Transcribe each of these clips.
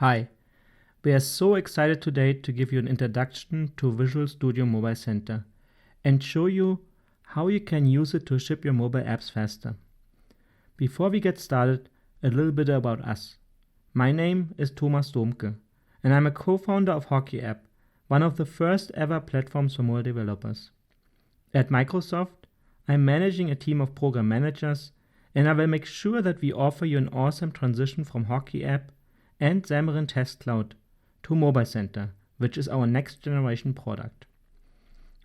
Hi, we are so excited today to give you an introduction to Visual Studio Mobile Center and show you how you can use it to ship your mobile apps faster. Before we get started, a little bit about us. My name is Thomas Domke, and I'm a co-founder of Hockey App, one of the first ever platforms for mobile developers. At Microsoft, I'm managing a team of program managers, and I will make sure that we offer you an awesome transition from Hockey App and Xamarin Test Cloud to Mobile Center, which is our next generation product.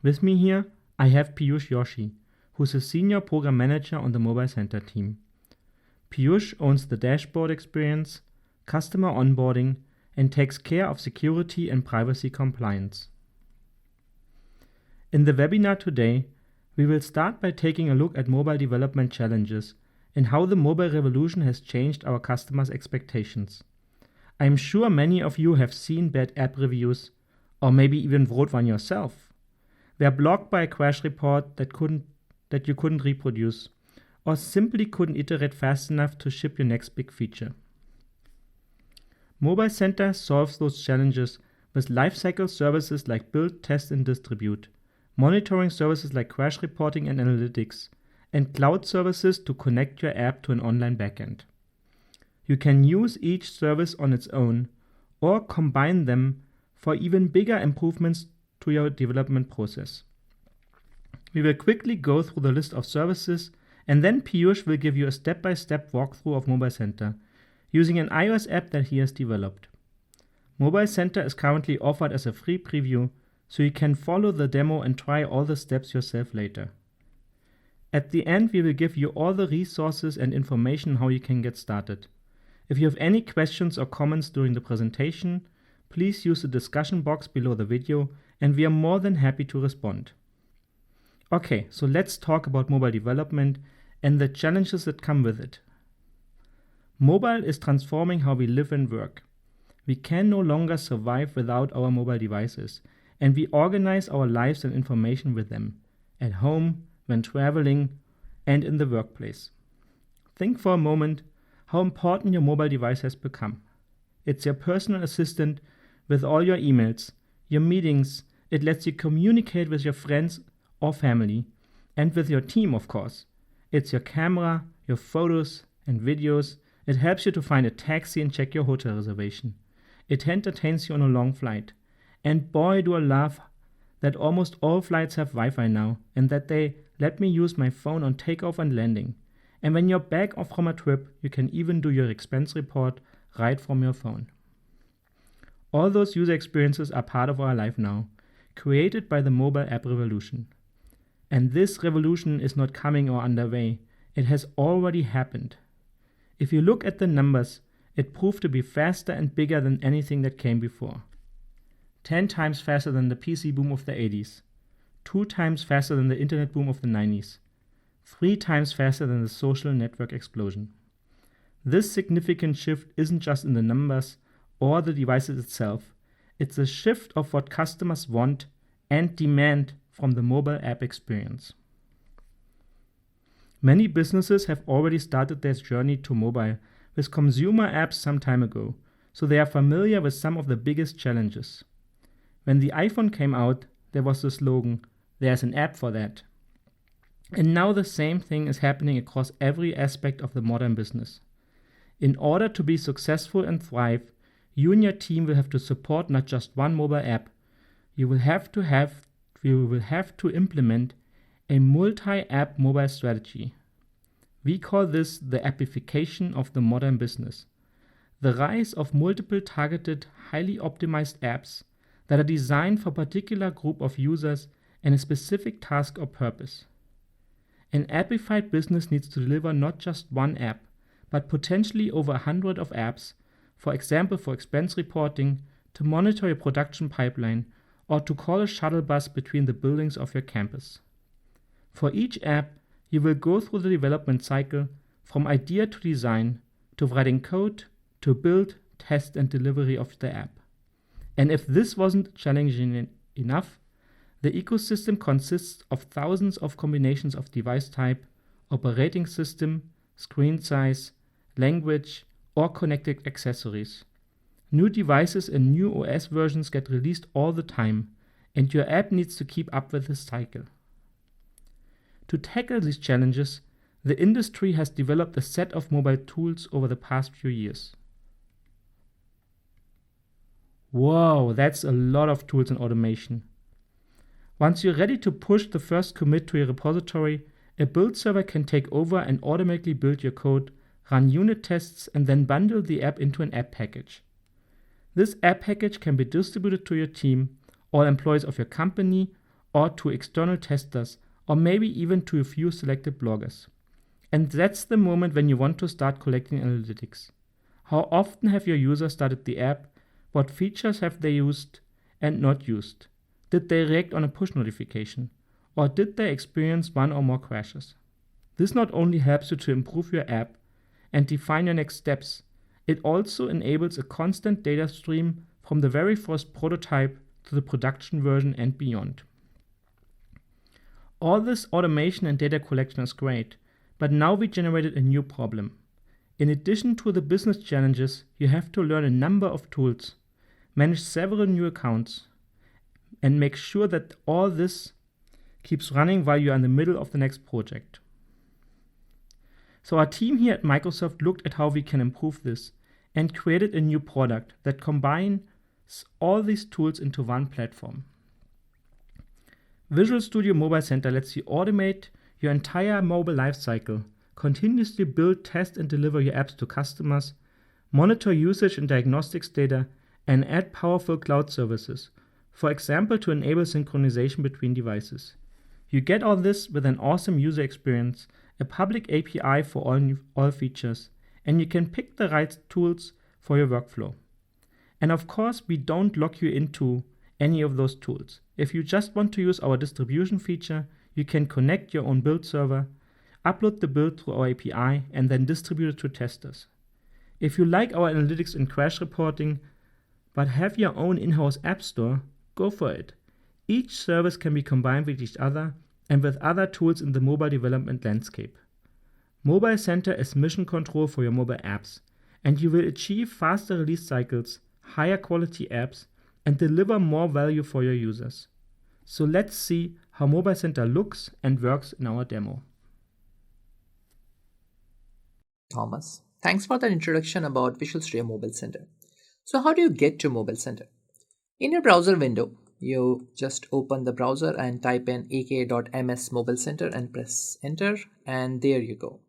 With me here, I have Piyush Joshi, who's a senior program manager on the Mobile Center team. Piyush owns the dashboard experience, customer onboarding, and takes care of security and privacy compliance. In the webinar today, we will start by taking a look at mobile development challenges and how the mobile revolution has changed our customers' expectations. I'm sure many of you have seen bad app reviews, or maybe even wrote one yourself, were blocked by a crash report that you couldn't reproduce, or simply couldn't iterate fast enough to ship your next big feature. Mobile Center solves those challenges with lifecycle services like build, test, and distribute, monitoring services like crash reporting and analytics, and cloud services to connect your app to an online backend. You can use each service on its own or combine them for even bigger improvements to your development process. We will quickly go through the list of services, and then Piyush will give you a step-by-step walkthrough of Mobile Center using an iOS app that he has developed. Mobile Center is currently offered as a free preview, so you can follow the demo and try all the steps yourself later. At the end, we will give you all the resources and information how you can get started. If you have any questions or comments during the presentation, please use the discussion box below the video, and we are more than happy to respond. Okay, so let's talk about mobile development and the challenges that come with it. Mobile is transforming how we live and work. We can no longer survive without our mobile devices, and we organize our lives and information with them, at home, when traveling, and in the workplace. Think for a moment how important your mobile device has become. It's your personal assistant with all your emails, your meetings. It lets you communicate with your friends or family, and with your team, of course. It's your camera, your photos and videos. It helps you to find a taxi and check your hotel reservation. It entertains you on a long flight. And boy, do I love that almost all flights have Wi-Fi now, and that they let me use my phone on takeoff and landing. And when you're back off from a trip, you can even do your expense report right from your phone. All those user experiences are part of our life now, created by the mobile app revolution. And this revolution is not coming or underway. It has already happened. If you look at the numbers, it proved to be faster and bigger than anything that came before. 10 times faster than the PC boom of the 80s, 2 times faster than the internet boom of the 90s, 3 times faster than the social network explosion. This significant shift isn't just in the numbers or the devices itself. It's a shift of what customers want and demand from the mobile app experience. Many businesses have already started their journey to mobile with consumer apps some time ago, so they are familiar with some of the biggest challenges. When the iPhone came out, there was the slogan, "There's an app for that." And now the same thing is happening across every aspect of the modern business. In order to be successful and thrive, you and your team will have to support not just one mobile app. You will have to implement a multi-app mobile strategy. We call this the appification of the modern business. The rise of multiple targeted, highly optimized apps that are designed for a particular group of users and a specific task or purpose. An appified business needs to deliver not just one app, but potentially over 100 of apps, for example for expense reporting, to monitor your production pipeline, or to call a shuttle bus between the buildings of your campus. For each app, you will go through the development cycle from idea to design, to writing code, to build, test, and delivery of the app. And if this wasn't challenging enough, the ecosystem consists of thousands of combinations of device type, operating system, screen size, language, or connected accessories. New devices and new OS versions get released all the time, and your app needs to keep up with this cycle. To tackle these challenges, the industry has developed a set of mobile tools over the past few years. Whoa, that's a lot of tools and automation. Once you're ready to push the first commit to your repository, a build server can take over and automatically build your code, run unit tests, and then bundle the app into an app package. This app package can be distributed to your team, all employees of your company, or to external testers, or maybe even to a few selected bloggers. And that's the moment when you want to start collecting analytics. How often have your users started the app? What features have they used and not used? Did they react on a push notification? Or did they experience one or more crashes? This not only helps you to improve your app and define your next steps, it also enables a constant data stream from the very first prototype to the production version and beyond. All this automation and data collection is great, but now we generated a new problem. In addition to the business challenges, you have to learn a number of tools, manage several new accounts, and make sure that all this keeps running while you are in the middle of the next project. So our team here at Microsoft looked at how we can improve this and created a new product that combines all these tools into one platform. Visual Studio Mobile Center lets you automate your entire mobile lifecycle, continuously build, test, and deliver your apps to customers, monitor usage and diagnostics data, and add powerful cloud services, for example, to enable synchronization between devices. You get all this with an awesome user experience, a public API for all features, and you can pick the right tools for your workflow. And of course, we don't lock you into any of those tools. If you just want to use our distribution feature, you can connect your own build server, upload the build through our API, and then distribute it to testers. If you like our analytics and crash reporting, but have your own in-house app store, go for it. Each service can be combined with each other and with other tools in the mobile development landscape. Mobile Center is mission control for your mobile apps, and you will achieve faster release cycles, higher quality apps, and deliver more value for your users. So let's see how Mobile Center looks and works in our demo. Thomas, thanks for that introduction about Visual Studio Mobile Center. So how do you get to Mobile Center? In your browser window, you just open the browser and type in aka.ms mobile center and press enter, and there you go.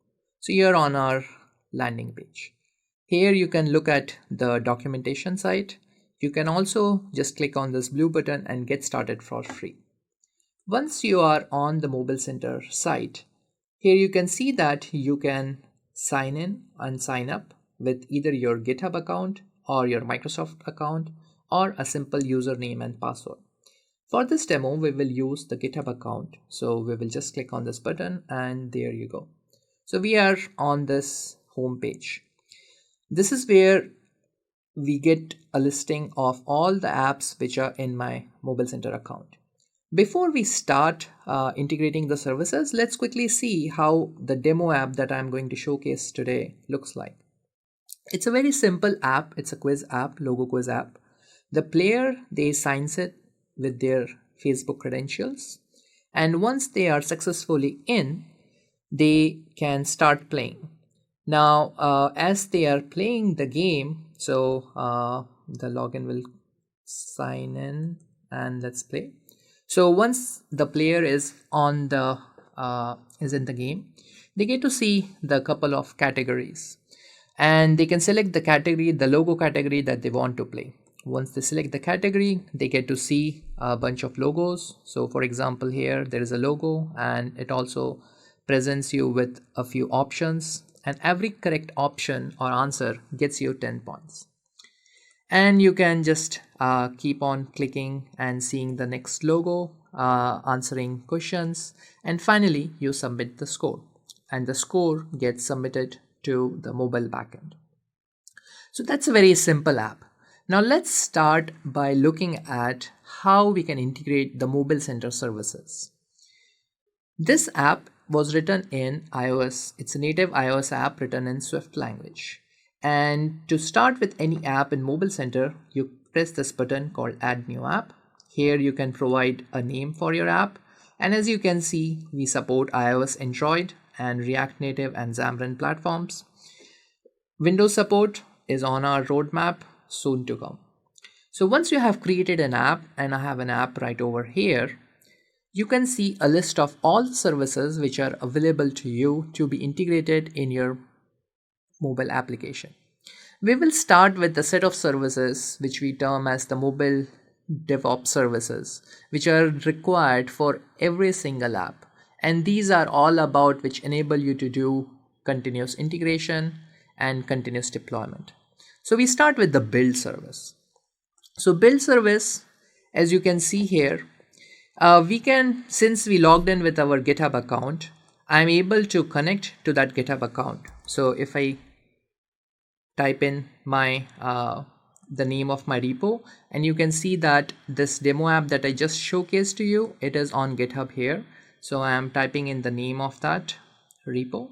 So you're on our landing page. Here you can look at the documentation site. You can also just click on this blue button and get started for free. Once you are on the Mobile Center site, here you can see that you can sign in and sign up with either your GitHub account or your Microsoft account or a simple username and password. For this demo, we will use the GitHub account. So we will just click on this button and there you go. So we are on this home page. This is where we get a listing of all the apps which are in my Mobile Center account. Before we start integrating the services, let's quickly see how the demo app that I'm going to showcase today looks like. It's a very simple app. It's a quiz app, logo quiz app. The player, they signs it with their Facebook credentials. And once they are successfully in, they can start playing. Now, as they are playing the game, so the login will sign in and let's play. So once the player is on the is in the game, they get to see the couple of categories, and they can select the category, the logo category that they want to play. Once they select the category, they get to see a bunch of logos. So for example, here there is a logo, and it also presents you with a few options, and every correct option or answer gets you 10 points. And you can just keep on clicking and seeing the next logo, answering questions, and finally you submit the score, and the score gets submitted to the mobile backend. So that's a very simple app. Now let's start by looking at how we can integrate the Mobile Center services. This app was written in iOS. It's a native iOS app written in Swift language. And to start with any app in Mobile Center, you press this button called Add New App. Here you can provide a name for your app. And as you can see, we support iOS, Android, and React Native and Xamarin platforms. Windows support is on our roadmap, soon to come. So once you have created an app, and I have an app right over here, you can see a list of all the services which are available to you to be integrated in your mobile application. We will start with the set of services which we term as the mobile DevOps services, which are required for every single app. And these are all about which enable you to do continuous integration and continuous deployment. So we start with the build service. So build service, as you can see here, since we logged in with our GitHub account, I'm able to connect to that GitHub account. So if I type in my the name of my repo, and you can see that this demo app that I just showcased to you, it is on GitHub here. So I am typing in the name of that repo,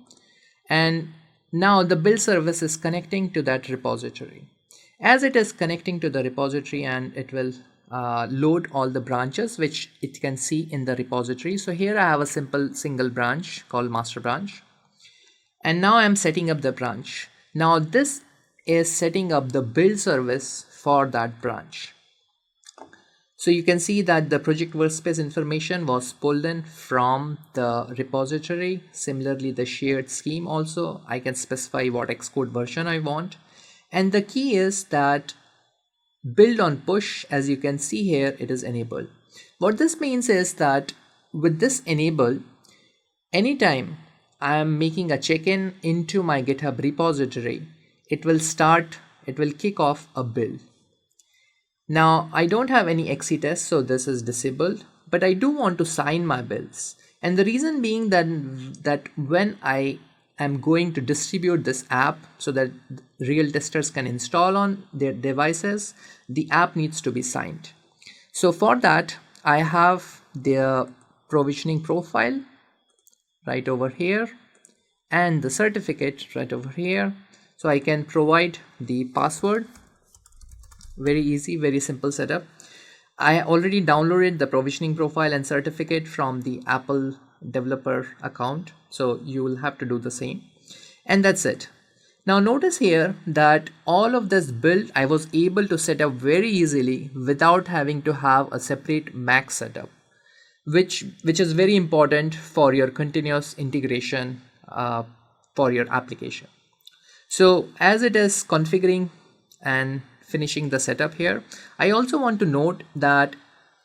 and now the build service is connecting to that repository. As it is connecting to the repository, and it will load all the branches which it can see in the repository. So here I have a simple single branch called master branch, and now I'm setting up the branch. Now this is setting up the build service for that branch. So you can see that the project workspace information was pulled in from the repository. Similarly, the shared scheme also, I can specify what Xcode version I want. And the key is that build on push, as you can see here, it is enabled. What this means is that with this enable, anytime I am making a check-in into my GitHub repository, it will kick off a build. Now I don't have any XC tests, so this is disabled, but I do want to sign my builds. And the reason being that when I am going to distribute this app so that real testers can install on their devices, the app needs to be signed. So for that, I have the provisioning profile right over here and the certificate right over here. So I can provide the password. Very easy, very simple setup. I already downloaded the provisioning profile and certificate from the Apple developer account, so you will have to do the same. And that's it. Now notice here that all of this build I was able to set up very easily without having to have a separate Mac setup, which is very important for your continuous integration for your application. So as it is configuring and finishing the setup here, I also want to note that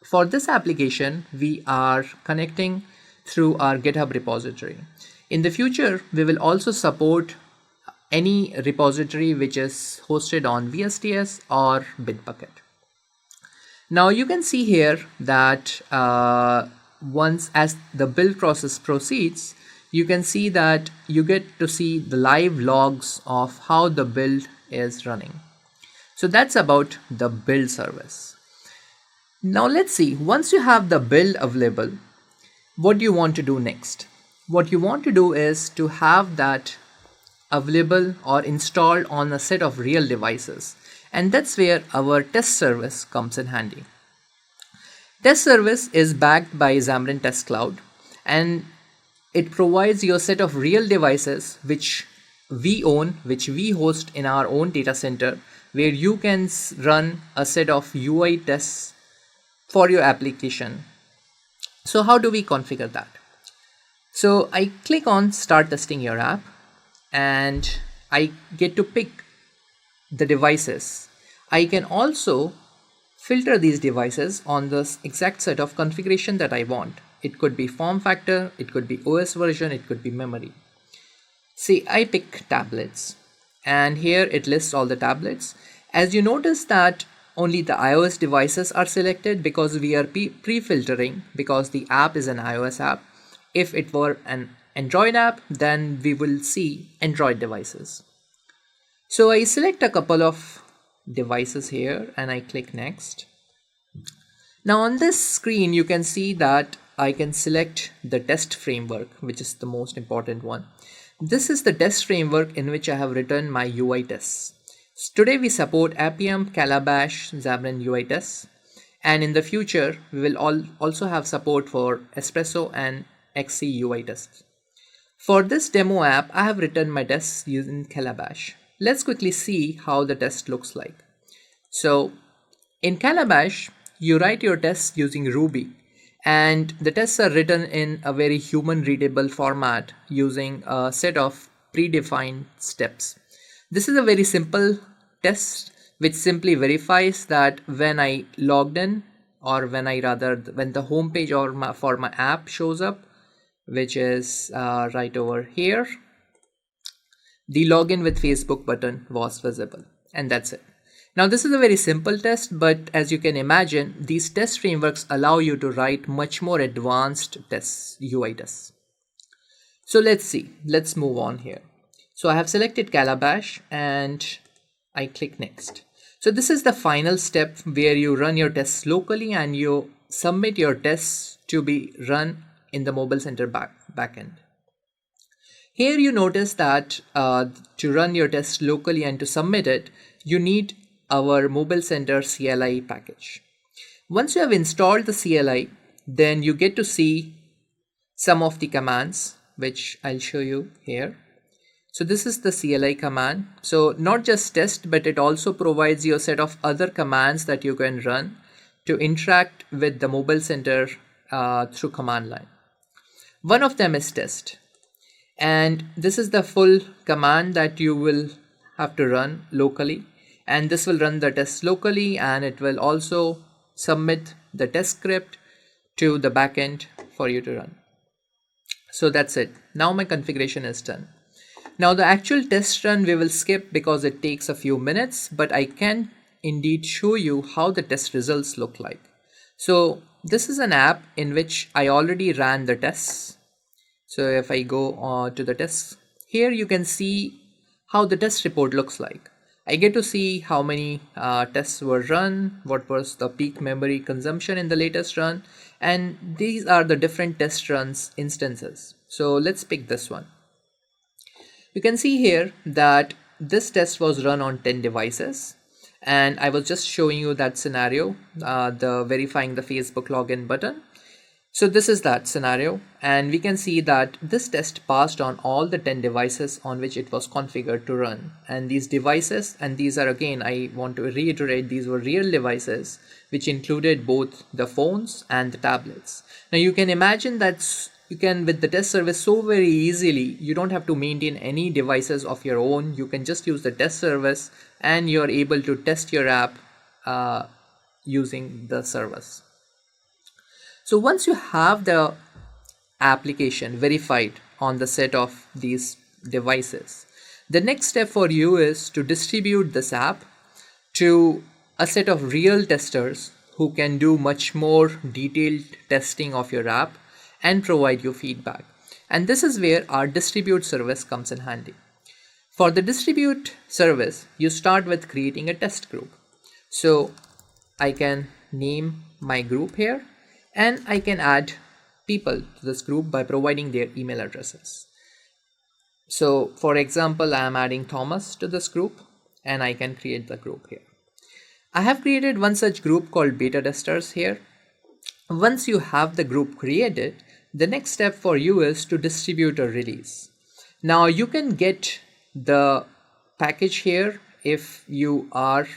for this application, we are connecting through our GitHub repository. In the future, we will also support any repository which is hosted on VSTS or Bitbucket. Now you can see here that once as the build process proceeds, you can see that you get to see the live logs of how the build is running. So that's about the build service. Now let's see, once you have the build available, what do you want to do next? What you want to do is to have that available or installed on a set of real devices. And that's where our test service comes in handy. Test service is backed by Xamarin Test Cloud, and it provides you a set of real devices which we own, which we host in our own data center, where you can run a set of UI tests for your application. So how do we configure that? So I click on Start Testing Your App, and I get to pick the devices. I can also filter these devices on this exact set of configuration that I want. It could be form factor, it could be OS version, it could be memory. See, I pick tablets, and here it lists all the tablets. As you notice that only the iOS devices are selected because we are pre-filtering, because the app is an iOS app. If it were an Android app, then we will see Android devices. So I select a couple of devices here and I click next. Now on this screen you can see that I can select the test framework, which is the most important one. This is the test framework in which I have written my UI tests. Today we support Appium, Calabash, Xamarin UI tests, and in the future we will also have support for Espresso and XC UI tests. For this demo app, I have written my tests using Calabash. Let's quickly see how the test looks like. So in Calabash, you write your tests using Ruby, and the tests are written in a very human readable format using a set of predefined steps. This is a very simple test which simply verifies that when I logged in, or when the home page for my app shows up, which is right over here, the login with Facebook button was visible, and that's it. Now this is a very simple test, but as you can imagine, these test frameworks allow you to write much more advanced tests, UI tests. So let's move on here. So I have selected Calabash and I click next. So this is the final step where you run your tests locally and you submit your tests to be run in the Mobile Center backend. Here you notice that to run your test locally and to submit it, you need our Mobile Center CLI package. Once you have installed the CLI, then you get to see some of the commands, which I'll show you here. So this is the CLI command. So not just test, but it also provides you a set of other commands that you can run to interact with the Mobile Center through command line. One of them is test, and this is the full command that you will have to run locally, and this will run the test locally and it will also submit the test script to the backend for you to run. So that's it. Now my configuration is done. Now the actual test run we will skip because it takes a few minutes, but I can indeed show you how the test results look like. So this is an app in which I already ran the tests. So if I go to the tests, here you can see how the test report looks like. I get to see how many tests were run, what was the peak memory consumption in the latest run, and these are the different test runs instances. So let's pick this one. You can see here that this test was run on 10 devices, and I was just showing you that scenario, the verifying the Facebook login button. So this is that scenario, and we can see that this test passed on all the 10 devices on which it was configured to run. And these devices, and these are, again, I want to reiterate, these were real devices which included both the phones and the tablets. Now you can imagine that you can, with the test service, so very easily, you don't have to maintain any devices of your own. You can just use the test service and you're able to test your app using the service. So once you have the application verified on the set of these devices, the next step for you is to distribute this app to a set of real testers who can do much more detailed testing of your app and provide you feedback. And this is where our distribute service comes in handy. For the distribute service, you start with creating a test group. So I can name my group here, and I can add people to this group by providing their email addresses. So for example, I am adding Thomas to this group, and I can create the group here. I have created one such group called beta testers here. Once you have the group created, the next step for you is to distribute a release. Now you can get the package here if you are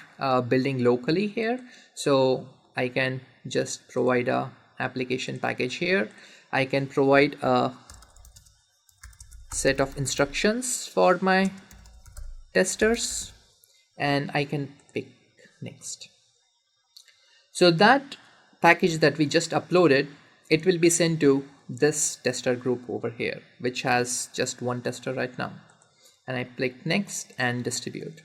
building locally here. So I can just provide a application package here. I can provide a set of instructions for my testers, and I can pick next. So that package that we just uploaded, it will be sent to this tester group over here, which has just one tester right now. And I click next and distribute.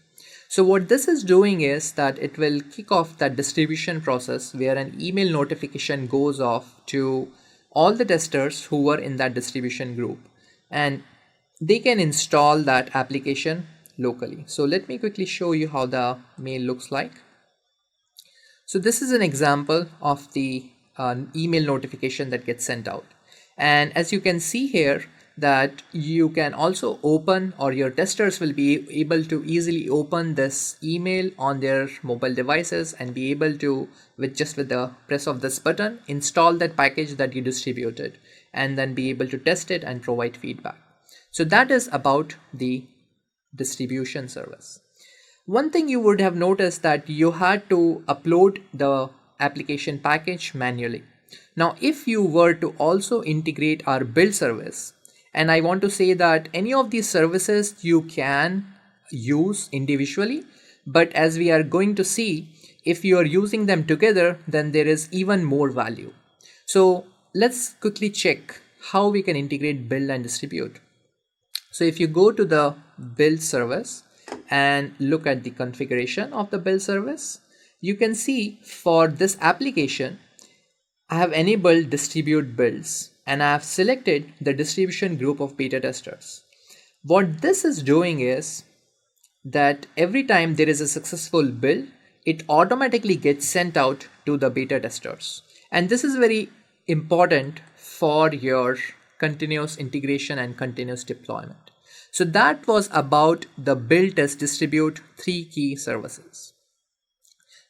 So what this is doing is that it will kick off that distribution process where an email notification goes off to all the testers who were in that distribution group, and they can install that application locally. So let me quickly show you how the mail looks like. So this is an example of the email notification that gets sent out. And as you can see here, that you can also open, or your testers will be able to easily open this email on their mobile devices and be able to, with the press of this button, install that package that you distributed and then be able to test it and provide feedback. So that is about the distribution service. One thing you would have noticed that you had to upload the application package manually. Now, if you were to also integrate our build service, and I want to say that any of these services you can use individually, but as we are going to see, if you are using them together, then there is even more value. So let's quickly check how we can integrate build and distribute. So if you go to the build service and look at the configuration of the build service, you can see for this application, I have enabled distribute builds and I have selected the distribution group of beta testers. What this is doing is that every time there is a successful build, it automatically gets sent out to the beta testers. And this is very important for your continuous integration and continuous deployment. So that was about the build, test, distribute, 3 key services.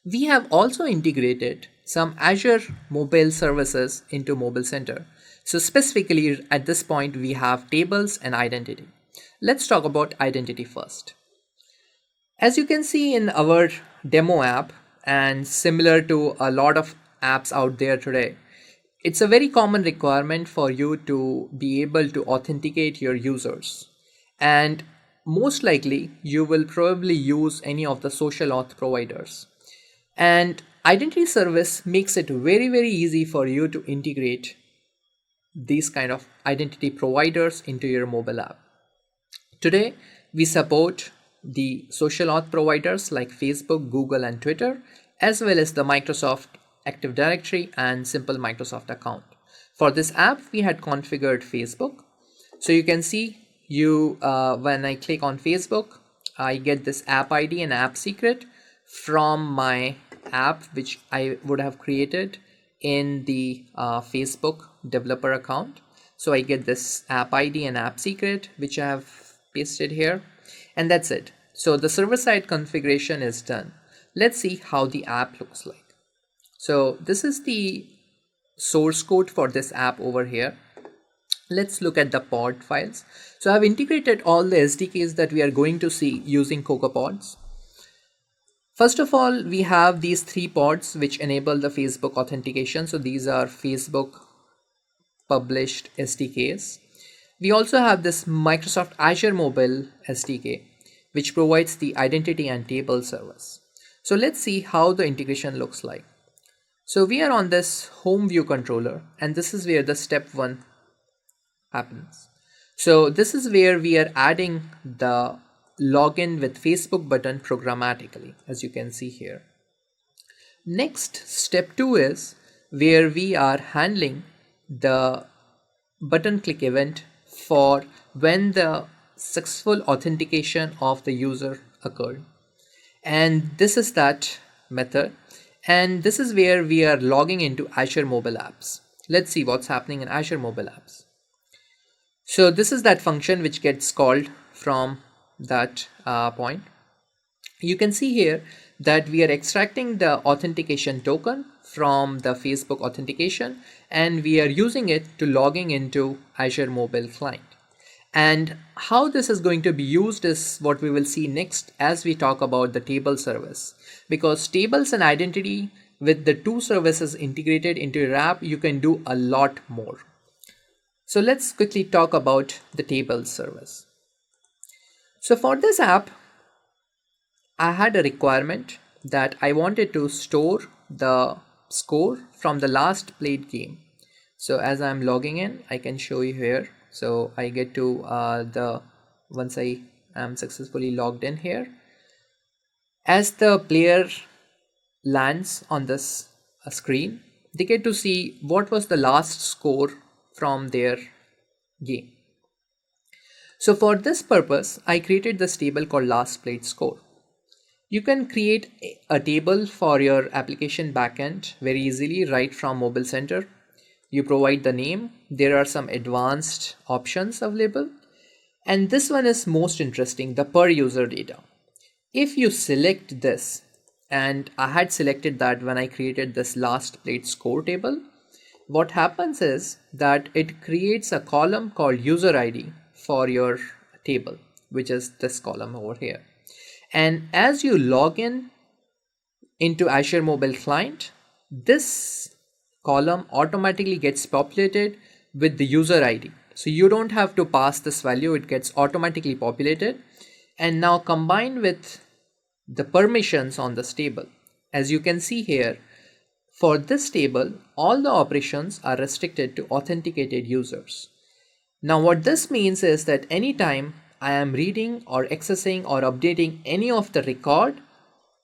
We have also integrated some Azure mobile services into Mobile Center. So specifically at this point, we have tables and identity. Let's talk about identity first. As you can see in our demo app, and similar to a lot of apps out there today, it's a very common requirement for you to be able to authenticate your users. And most likely you will probably use any of the social auth providers. And identity service makes it very, very easy for you to integrate these kind of identity providers into your mobile app. Today, we support the social auth providers like Facebook, Google, and Twitter, as well as the Microsoft Active Directory and simple Microsoft account. For this app, we had configured Facebook. So you can see when I click on Facebook, I get this app ID and app secret from my app, which I would have created in the Facebook developer account. So I get this app ID and app secret, which I have pasted here, and that's it. So the server-side configuration is done. Let's see how the app looks like. So this is the source code for this app over here. Let's look at the pod files. So I've integrated all the SDKs that we are going to see using CocoaPods. First of all, we have these 3 pods which enable the Facebook authentication. So these are Facebook published SDKs. We also have this Microsoft Azure Mobile SDK, which provides the identity and table service. So let's see how the integration looks like. So we are on this home view controller, and this is where the step 1 happens. So this is where we are adding the login with Facebook button programmatically, as you can see here. Next, step 2 is where we are handling the button click event for when the successful authentication of the user occurred. And this is that method. And this is where we are logging into Azure mobile apps. Let's see what's happening in Azure mobile apps. So this is that function which gets called from that point. You can see here that we are extracting the authentication token from the Facebook authentication, and we are using it to logging into Azure mobile client. And how this is going to be used is what we will see next as we talk about the table service, because tables and identity, with the 2 services integrated into your app, you can do a lot more. So let's quickly talk about the table service. So for this app, I had a requirement that I wanted to store the score from the last played game. So as I'm logging in, I can show you here. So I get to once I am successfully logged in here, as the player lands on this screen, they get to see what was the last score from their game. So for this purpose, I created this table called last played score. You can create a table for your application backend very easily right from Mobile Center. You provide the name. There are some advanced options available. And this one is most interesting, the per user data. If you select this, and I had selected that when I created this last played score table, what happens is that it creates a column called user ID for your table, which is this column over here. And as you log in into Azure Mobile Client, this column automatically gets populated with the user ID. So you don't have to pass this value, it gets automatically populated. And now combined with the permissions on this table, as you can see here, for this table, all the operations are restricted to authenticated users. Now what this means is that anytime I am reading or accessing or updating any of the record,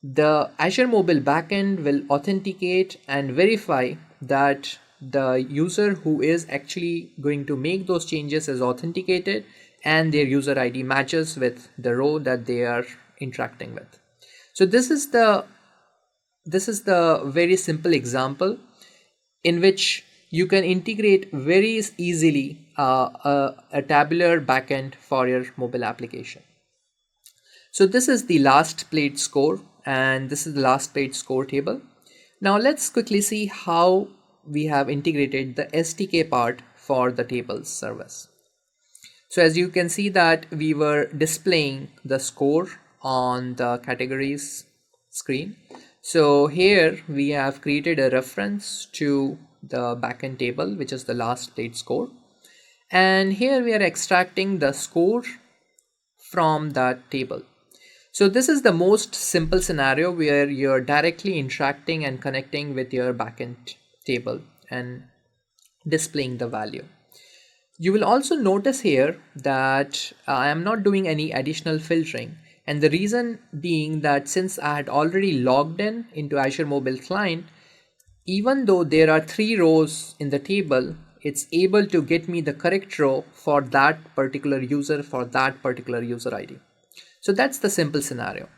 the Azure Mobile backend will authenticate and verify that the user who is actually going to make those changes is authenticated and their user ID matches with the row that they are interacting with. So this is the very simple example in which you can integrate very easily a tabular backend for your mobile application. So this is the last played score, and this is the last played score table. Now let's quickly see how we have integrated the SDK part for the tables service. So as you can see that we were displaying the score on the categories screen. So here we have created a reference to the backend table, which is the last played score. And here we are extracting the score from that table. So this is the most simple scenario where you're directly interacting and connecting with your backend table and displaying the value. You will also notice here that I am not doing any additional filtering. And the reason being that since I had already logged in into Azure Mobile Client, even though there are 3 rows in the table, it's able to get me the correct row for that particular user for that particular user ID. So that's the simple scenario.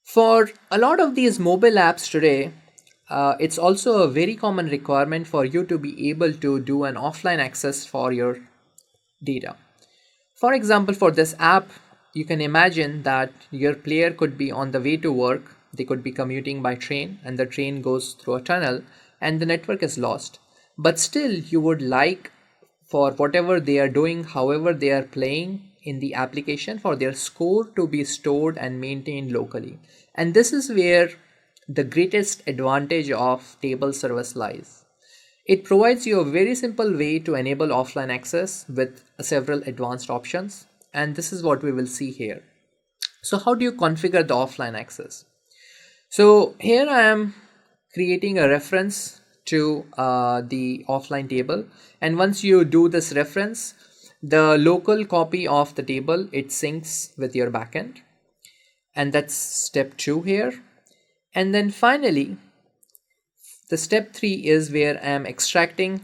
For a lot of these mobile apps today, it's also a very common requirement for you to be able to do an offline access for your data. For example, for this app, you can imagine that your player could be on the way to work, they could be commuting by train, and the train goes through a tunnel and the network is lost. But still you would like, for whatever they are doing, however they are playing in the application, for their score to be stored and maintained locally. And this is where the greatest advantage of table service lies. It provides you a very simple way to enable offline access with several advanced options. And this is what we will see here. So how do you configure the offline access? So here I am creating a reference to the offline table. And once you do this reference, the local copy of the table, it syncs with your backend. And that's step 2 here. And then finally, the step 3 is where I am extracting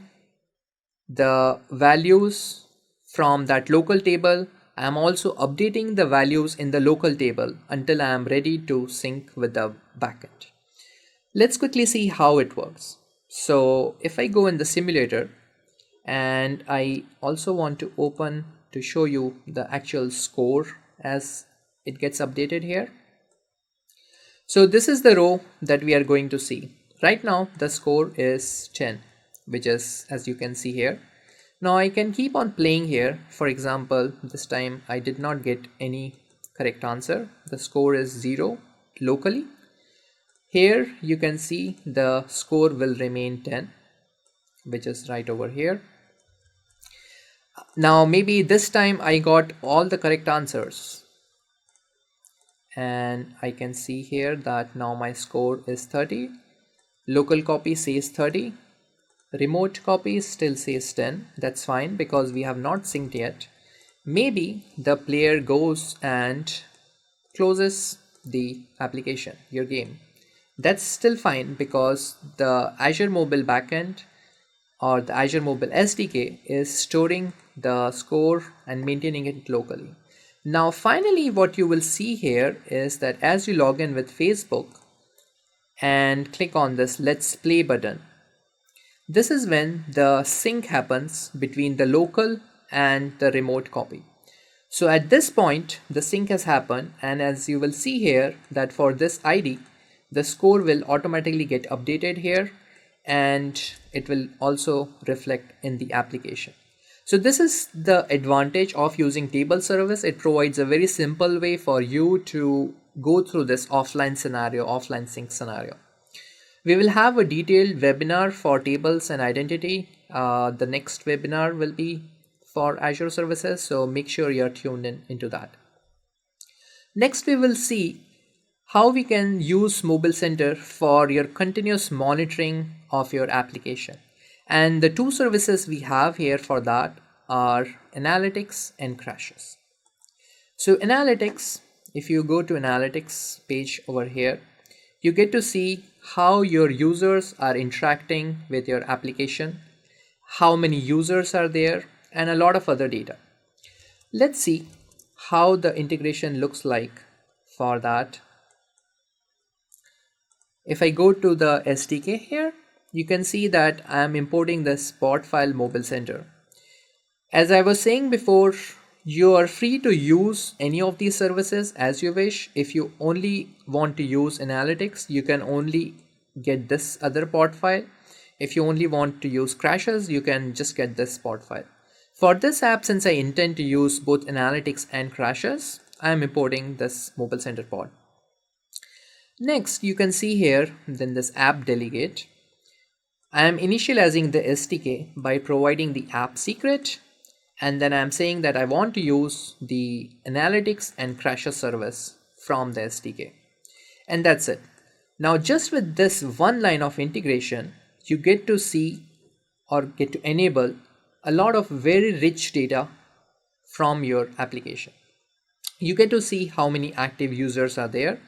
the values from that local table. I am also updating the values in the local table until I am ready to sync with the backend. Let's quickly see how it works. So if I go in the simulator, and I also want to open to show you the actual score as it gets updated here. So this is the row that we are going to see. Right now the score is 10, which is, as you can see here. Now I can keep on playing here. For example, this time I did not get any correct answer. The score is 0 locally. Here you can see the score will remain 10, which is right over here. Now maybe this time I got all the correct answers. And I can see here that now my score is 30. Local copy says 30. Remote copy still says 10. That's fine because we have not synced yet. Maybe the player goes and closes the application, your game. That's still fine because the Azure Mobile backend or the Azure Mobile SDK is storing the score and maintaining it locally. Now finally what you will see here is that as you log in with Facebook and click on this Let's Play button, This is when the sync happens between the local and the remote copy. So at this point, the sync has happened, and as you will see here that for this ID, the score will automatically get updated here, and it will also reflect in the application. So this is the advantage of using table service. It provides a very simple way for you to go through this offline scenario, offline sync scenario. We will have a detailed webinar for tables and identity. The next webinar will be for Azure services, so make sure you're tuned into that. Next, we will see how we can use Mobile Center for your continuous monitoring of your application. And the two services we have here for that are analytics and crashes. So analytics, if you go to analytics page over here, you get to see how your users are interacting with your application, how many users are there, and a lot of other data. Let's see how the integration looks like for that. If I go to the SDK here, you can see that I am importing the spot file Mobile Center. As I was saying before, you are free to use any of these services as you wish. If you only want to use analytics, you can only get this other pod file. If you only want to use crashes, you can just get this pod file. For this app, since I intend to use both analytics and crashes, I am importing this Mobile Center pod. Next, you can see here, then this app delegate. I am initializing the SDK by providing the app secret, and then I'm saying that I want to use the analytics and crashes service from the SDK. And that's it. Now, just with this one line of integration, you get to see or get to enable a lot of very rich data from your application. You get to see how many active users are there.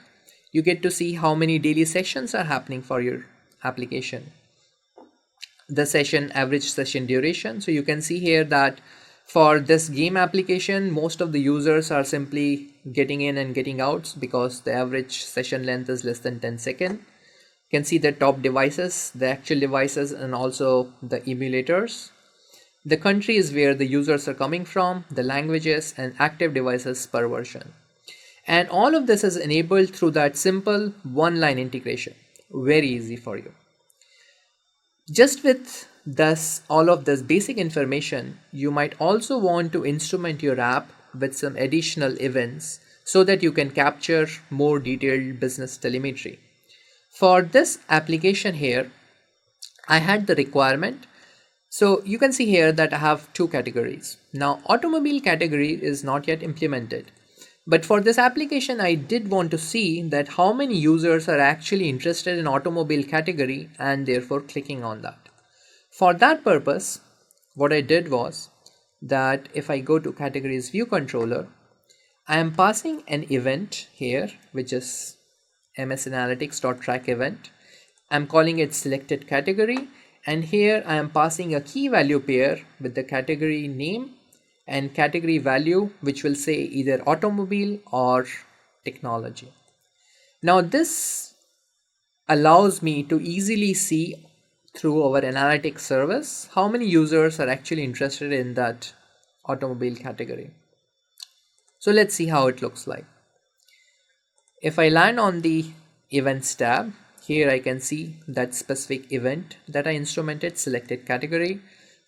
You get to see how many daily sessions are happening for your application. The session, average session duration. So you can see here that for this game application, most of the users are simply getting in and getting out because the average session length is less than 10 seconds. You can see the top devices, the actual devices, and also the emulators. The countries where the users are coming from, the languages, and active devices per version. And all of this is enabled through that simple one-line integration. Very easy for you. Just with all of this basic information, you might also want to instrument your app with some additional events so that you can capture more detailed business telemetry. For this application here, I had the requirement. So you can see here that I have two categories. Now, automobile category is not yet implemented. But for this application, I did want to see that how many users are actually interested in automobile category and therefore clicking on that. For that purpose, what I did was that if I go to categories view controller, I am passing an event here, which is msanalytics.track event. I'm calling it selected category. And here I am passing a key value pair with the category name and category value, which will say either automobile or technology. Now this allows me to easily see through our analytics service how many users are actually interested in that automobile category. So let's see how it looks like. If I land on the events tab, here I can see that specific event that I instrumented, selected category.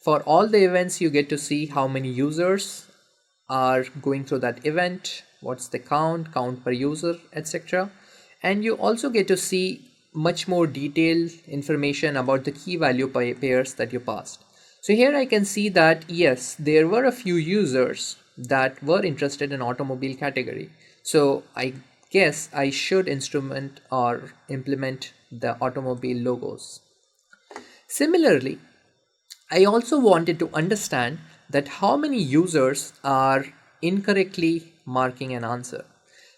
For all the events, you get to see how many users are going through that event, what's the count per user, etc. And you also get to see much more detailed information about the key value pairs that you passed. So here I can see that yes, there were a few users that were interested in automobile category. So I guess I should instrument or implement the automobile logos. Similarly, I also wanted to understand that how many users are incorrectly marking an answer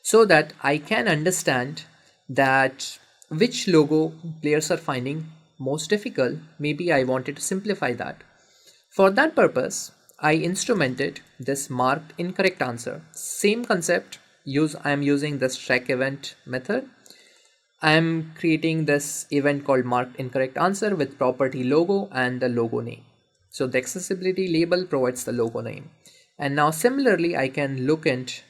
so that I can understand that which logo players are finding most difficult. Maybe I wanted to simplify that. For that purpose, I instrumented this marked incorrect answer. Same concept, I am using this track event method. I'm creating this event called marked incorrect answer with property logo and the logo name. So the accessibility label provides the logo name. And now similarly, I can look into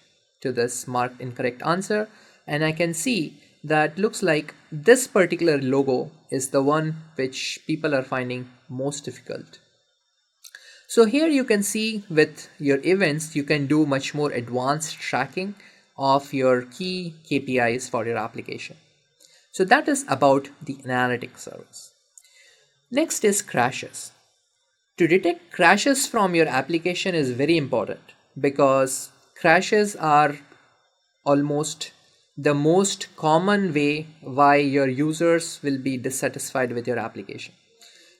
this marked incorrect answer and I can see that looks like this particular logo is the one which people are finding most difficult. So here you can see with your events, you can do much more advanced tracking of your key KPIs for your application. So that is about the analytics service. Next is crashes. To detect crashes from your application is very important because crashes are almost the most common way why your users will be dissatisfied with your application.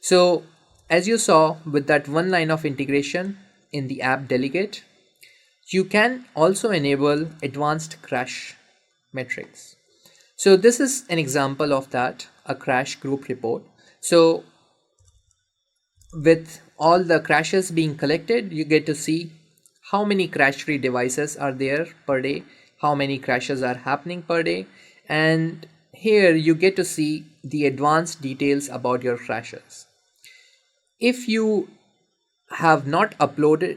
So as you saw with that one line of integration in the app delegate, you can also enable advanced crash metrics. So this is an example of that, a crash group report. So with all the crashes being collected, you get to see how many crash-free devices are there per day, how many crashes are happening per day, and here you get to see the advanced details about your crashes. If you have not uploaded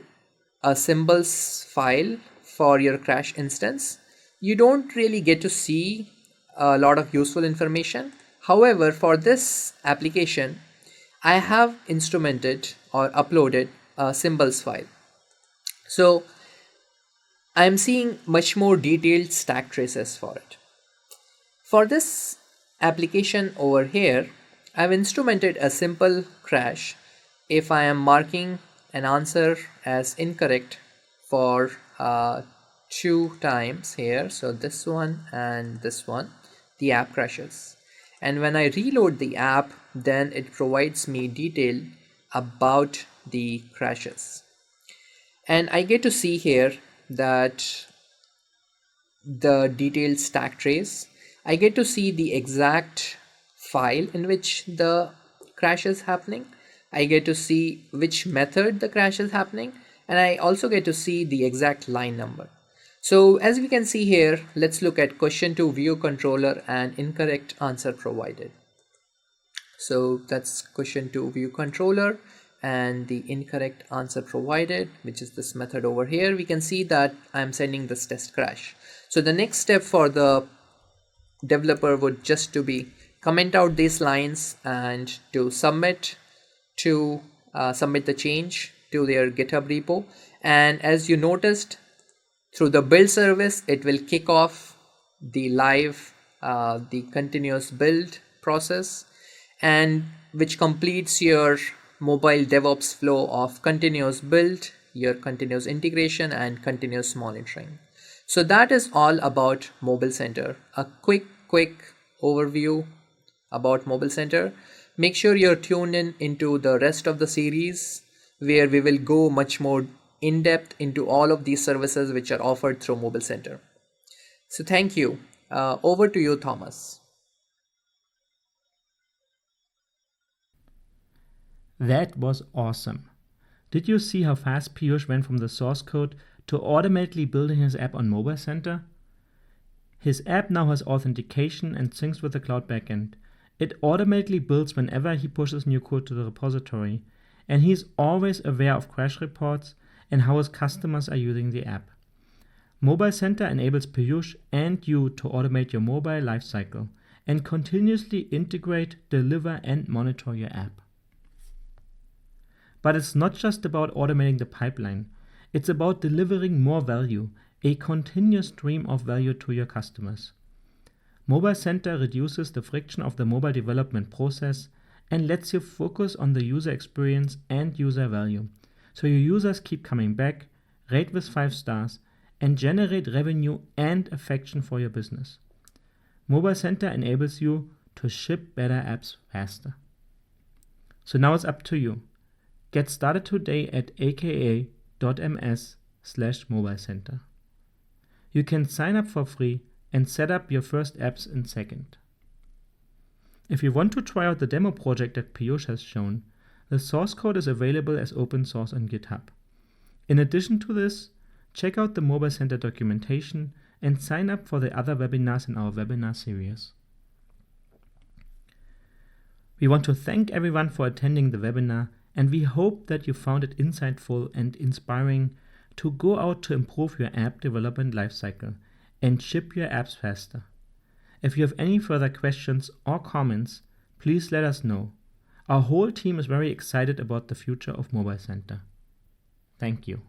a symbols file for your crash instance, you don't really get to see a lot of useful information. However, for this application, I have instrumented or uploaded a symbols file. So I'm seeing much more detailed stack traces for it. For this application over here, I've instrumented a simple crash if I am marking an answer as incorrect for 2 times here. So this one and this one, the app crashes. And when I reload the app, then it provides me detail about the crashes. And I get to see here that the detailed stack trace, I get to see the exact file in which the crash is happening. I get to see which method the crash is happening, and I also get to see the exact line number. So as we can see here, let's look at question to view controller and incorrect answer provided. So that's question to view controller and the incorrect answer provided, which is this method over here. We can see that I'm sending this test crash. So the next step for the developer would just to be comment out these lines and to submit the change to their GitHub repo. And as you noticed, through the build service, it will kick off the live, the continuous build process, and which completes your mobile DevOps flow of continuous build, your continuous integration, and continuous monitoring. So that is all about Mobile Center. A quick overview about Mobile Center. Make sure you're tuned into the rest of the series where we will go much more in depth into all of these services which are offered through Mobile Center. So thank you. Over to you, Thomas. That was awesome. Did you see how fast Piyush went from the source code to automatically building his app on Mobile Center? His app now has authentication and syncs with the cloud backend. It automatically builds whenever he pushes new code to the repository, and he's always aware of crash reports and how his customers are using the app. Mobile Center enables Piyush and you to automate your mobile lifecycle and continuously integrate, deliver, and monitor your app. But it's not just about automating the pipeline. It's about delivering more value, a continuous stream of value to your customers. Mobile Center reduces the friction of the mobile development process and lets you focus on the user experience and user value, so your users keep coming back, rate with 5 stars, and generate revenue and affection for your business. Mobile Center enables you to ship better apps faster. So now it's up to you. Get started today at aka.ms/mobilecenter. You can sign up for free and set up your first apps in seconds. If you want to try out the demo project that Piyush has shown, the source code is available as open source on GitHub. In addition to this, check out the Mobile Center documentation and sign up for the other webinars in our webinar series. We want to thank everyone for attending the webinar, and we hope that you found it insightful and inspiring to go out to improve your app development lifecycle and ship your apps faster. If you have any further questions or comments, please let us know. Our whole team is very excited about the future of Mobile Center. Thank you.